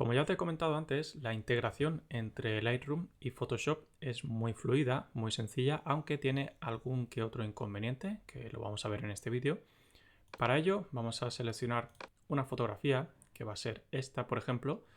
Como ya te he comentado antes, la integración entre Lightroom y Photoshop es muy fluida, muy sencilla, aunque tiene algún que otro inconveniente, que lo vamos a ver en este vídeo. Para ello vamos a seleccionar una fotografía, que va a ser esta, por ejemplo,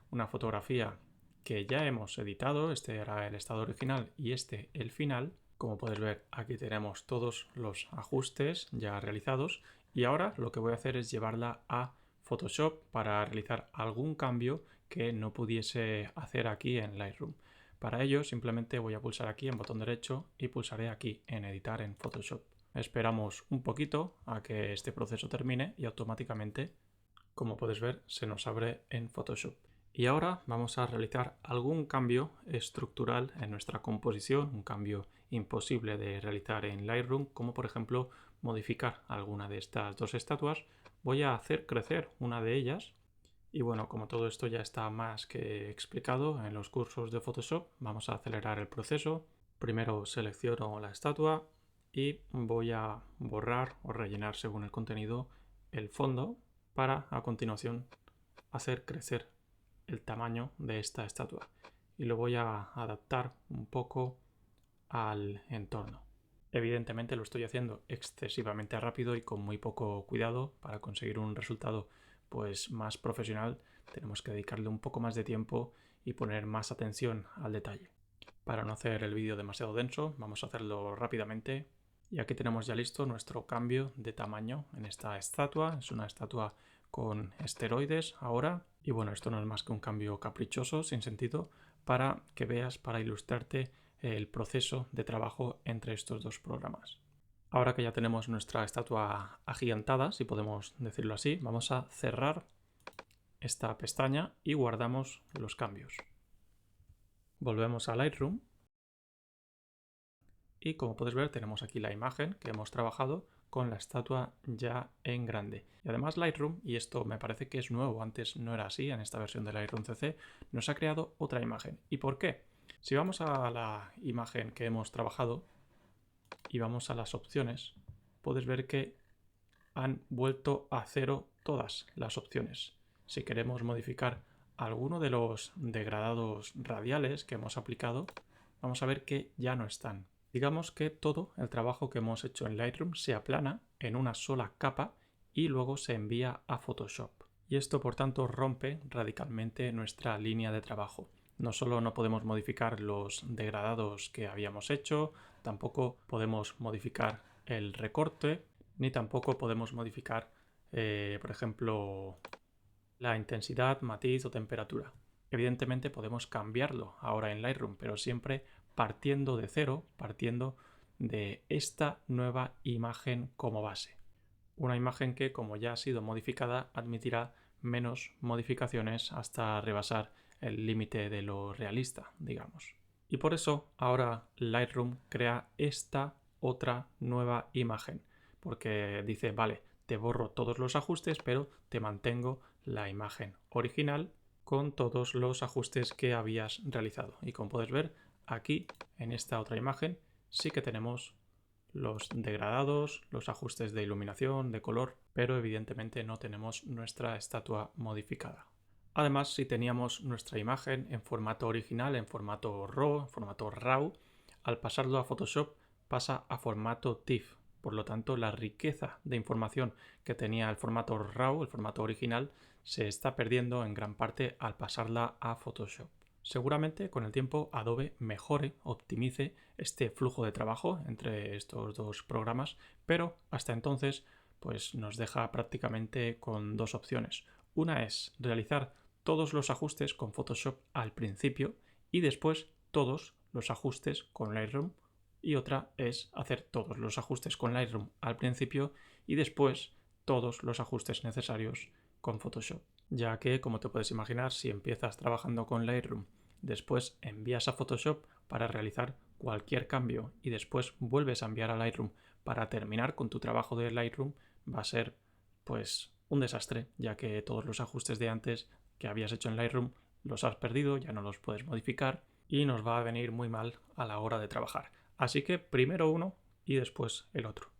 una fotografía que ya hemos editado. Este era el estado original y este el final. Como puedes ver, aquí tenemos todos los ajustes ya realizados y ahora lo que voy a hacer es llevarla a Photoshop para realizar algún cambio que no pudiese hacer aquí en Lightroom. Para ello simplemente voy a pulsar aquí en botón derecho y pulsaré aquí en editar en Photoshop. Esperamos un poquito a que este proceso termine y automáticamente, como puedes ver, se nos abre en Photoshop. Y ahora vamos a realizar algún cambio estructural en nuestra composición, un cambio imposible de realizar en Lightroom, como por ejemplo modificar alguna de estas dos estatuas. Voy a hacer crecer una de ellas y bueno, como todo esto ya está más que explicado en los cursos de Photoshop, vamos a acelerar el proceso. Primero selecciono la estatua y voy a borrar o rellenar según el contenido el fondo para a continuación hacer crecer el tamaño de esta estatua y lo voy a adaptar un poco al entorno. Evidentemente lo estoy haciendo excesivamente rápido y con muy poco cuidado. Para conseguir un resultado pues más profesional tenemos que dedicarle un poco más de tiempo y poner más atención al detalle. Para no hacer el vídeo demasiado denso, vamos a hacerlo rápidamente. Y aquí tenemos ya listo nuestro cambio de tamaño en esta estatua. Es una estatua con esteroides ahora. Y bueno, esto no es más que un cambio caprichoso, sin sentido, para que veas, para ilustrarte el proceso de trabajo entre estos dos programas. Ahora que ya tenemos nuestra estatua agigantada, si podemos decirlo así, vamos a cerrar esta pestaña y guardamos los cambios. Volvemos a Lightroom y como puedes ver tenemos aquí la imagen que hemos trabajado con la estatua ya en grande. Y además Lightroom, y esto me parece que es nuevo, antes no era así en esta versión de Lightroom CC, nos ha creado otra imagen. ¿Y por qué? Si vamos a la imagen que hemos trabajado y vamos a las opciones, puedes ver que han vuelto a cero todas las opciones. Si queremos modificar alguno de los degradados radiales que hemos aplicado, vamos a ver que ya no están. Digamos que todo el trabajo que hemos hecho en Lightroom se aplana en una sola capa y luego se envía a Photoshop. Y esto, por tanto, rompe radicalmente nuestra línea de trabajo. No solo no podemos modificar los degradados que habíamos hecho, tampoco podemos modificar el recorte, ni tampoco podemos modificar, por ejemplo, la intensidad, matiz o temperatura. Evidentemente podemos cambiarlo ahora en Lightroom, pero siempre partiendo de cero, partiendo de esta nueva imagen como base. Una imagen que, como ya ha sido modificada, admitirá menos modificaciones hasta rebasar el límite de lo realista, digamos. Y por eso ahora Lightroom crea esta otra nueva imagen, porque dice, vale, te borro todos los ajustes, pero te mantengo la imagen original con todos los ajustes que habías realizado. Y como puedes ver, aquí en esta otra imagen sí que tenemos los degradados, los ajustes de iluminación, de color, pero evidentemente no tenemos nuestra estatua modificada. Además, si teníamos nuestra imagen en formato original, en formato RAW, en formato RAW, al pasarlo a Photoshop pasa a formato TIFF. Por lo tanto, la riqueza de información que tenía el formato RAW, el formato original, se está perdiendo en gran parte al pasarla a Photoshop. Seguramente con el tiempo Adobe mejore, optimice este flujo de trabajo entre estos dos programas, pero hasta entonces pues nos deja prácticamente con dos opciones. Una es realizar todos los ajustes con Photoshop al principio y después todos los ajustes con Lightroom, y otra es hacer todos los ajustes con Lightroom al principio y después todos los ajustes necesarios con Photoshop, ya que, como te puedes imaginar, si empiezas trabajando con Lightroom, después envías a Photoshop para realizar cualquier cambio y después vuelves a enviar a Lightroom para terminar con tu trabajo de Lightroom, va a ser pues un desastre, ya que todos los ajustes de antes que habías hecho en Lightroom los has perdido, ya no los puedes modificar y nos va a venir muy mal a la hora de trabajar. Así que primero uno y después el otro.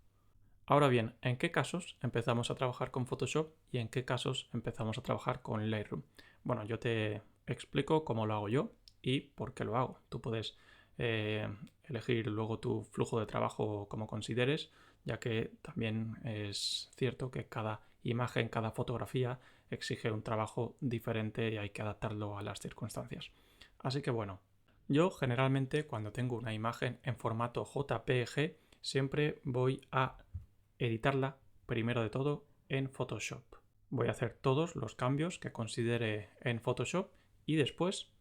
Ahora bien, ¿en qué casos empezamos a trabajar con Photoshop y en qué casos empezamos a trabajar con Lightroom? Bueno, yo te explico cómo lo hago yo y por qué lo hago. Tú puedes elegir luego tu flujo de trabajo como consideres, ya que también es cierto que cada imagen, cada fotografía exige un trabajo diferente y hay que adaptarlo a las circunstancias. Así que bueno, yo generalmente cuando tengo una imagen en formato JPG siempre voy a editarla primero de todo en Photoshop. Voy a hacer todos los cambios que considere en Photoshop y después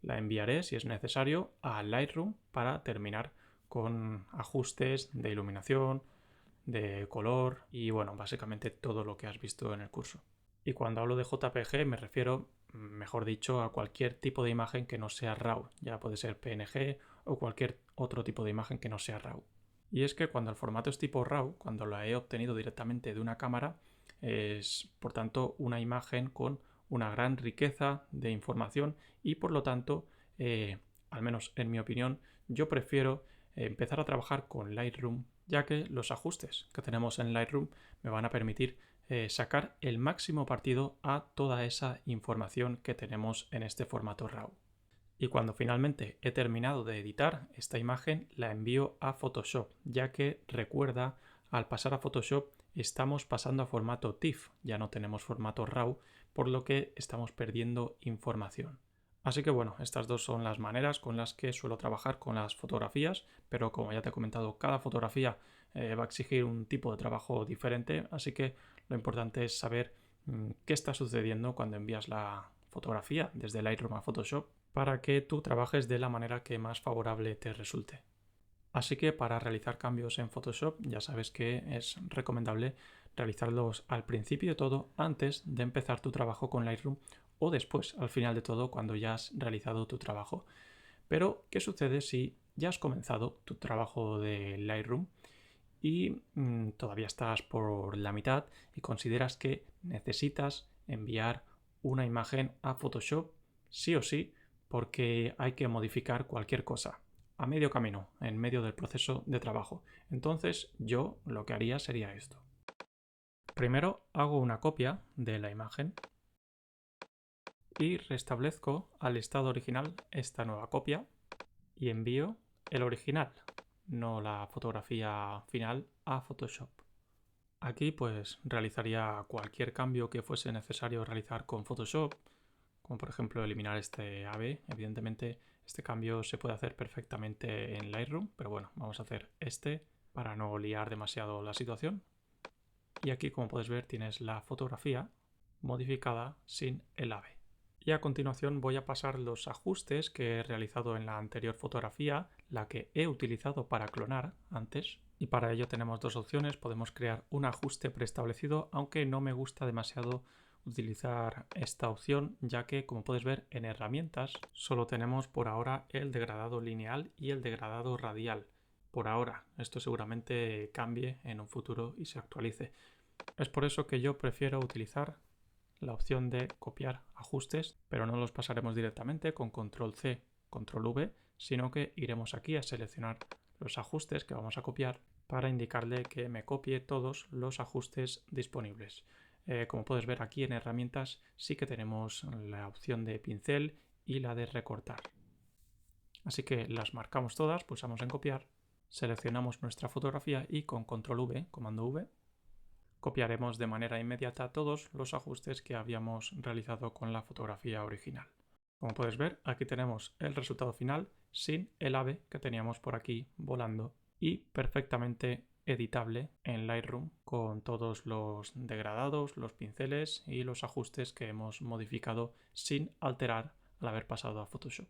la enviaré, si es necesario, a Lightroom para terminar con ajustes de iluminación, de color y bueno, básicamente todo lo que has visto en el curso. Y cuando hablo de JPG me refiero, mejor dicho, a cualquier tipo de imagen que no sea RAW. Ya puede ser PNG o cualquier otro tipo de imagen que no sea RAW. Y es que cuando el formato es tipo RAW, cuando la he obtenido directamente de una cámara, es por tanto una imagen con una gran riqueza de información y por lo tanto, al menos en mi opinión, yo prefiero empezar a trabajar con Lightroom, ya que los ajustes que tenemos en Lightroom me van a permitir sacar el máximo partido a toda esa información que tenemos en este formato RAW. Y cuando finalmente he terminado de editar esta imagen, la envío a Photoshop, ya que recuerda, al pasar a Photoshop estamos pasando a formato TIFF, ya no tenemos formato RAW, por lo que estamos perdiendo información. Así que bueno, estas dos son las maneras con las que suelo trabajar con las fotografías, pero como ya te he comentado, cada fotografía va a exigir un tipo de trabajo diferente, así que lo importante es saber qué está sucediendo cuando envías la fotografía desde Lightroom a Photoshop para que tú trabajes de la manera que más favorable te resulte. Así que para realizar cambios en Photoshop ya sabes que es recomendable realizarlos al principio de todo antes de empezar tu trabajo con Lightroom o después, al final de todo, cuando ya has realizado tu trabajo. Pero, ¿qué sucede si ya has comenzado tu trabajo de Lightroom y todavía estás por la mitad y consideras que necesitas enviar una imagen a Photoshop sí o sí porque hay que modificar cualquier cosa a medio camino, en medio del proceso de trabajo? Entonces yo lo que haría sería esto. Primero hago una copia de la imagen y restablezco al estado original esta nueva copia y envío el original, no la fotografía final, a Photoshop. Aquí pues realizaría cualquier cambio que fuese necesario realizar con Photoshop, como por ejemplo eliminar este AB. Evidentemente este cambio se puede hacer perfectamente en Lightroom, pero bueno, vamos a hacer este para no liar demasiado la situación. Y aquí, como puedes ver, tienes la fotografía modificada sin el AB. Y a continuación voy a pasar los ajustes que he realizado en la anterior fotografía, la que he utilizado para clonar antes. Y para ello tenemos dos opciones. Podemos crear un ajuste preestablecido, aunque no me gusta demasiado utilizar esta opción, ya que, como puedes ver, en herramientas solo tenemos por ahora el degradado lineal y el degradado radial. Por ahora, esto seguramente cambie en un futuro y se actualice. Es por eso que yo prefiero utilizar la opción de copiar ajustes, pero no los pasaremos directamente con control C, control V, sino que iremos aquí a seleccionar los ajustes que vamos a copiar para indicarle que me copie todos los ajustes disponibles. Como puedes ver aquí en herramientas sí que tenemos la opción de pincel y la de recortar. Así que las marcamos todas, pulsamos en copiar, seleccionamos nuestra fotografía y con control V, comando V, copiaremos de manera inmediata todos los ajustes que habíamos realizado con la fotografía original. Como puedes ver, aquí tenemos el resultado final sin el ave que teníamos por aquí volando y perfectamente editable en Lightroom con todos los degradados, los pinceles y los ajustes que hemos modificado sin alterar al haber pasado a Photoshop.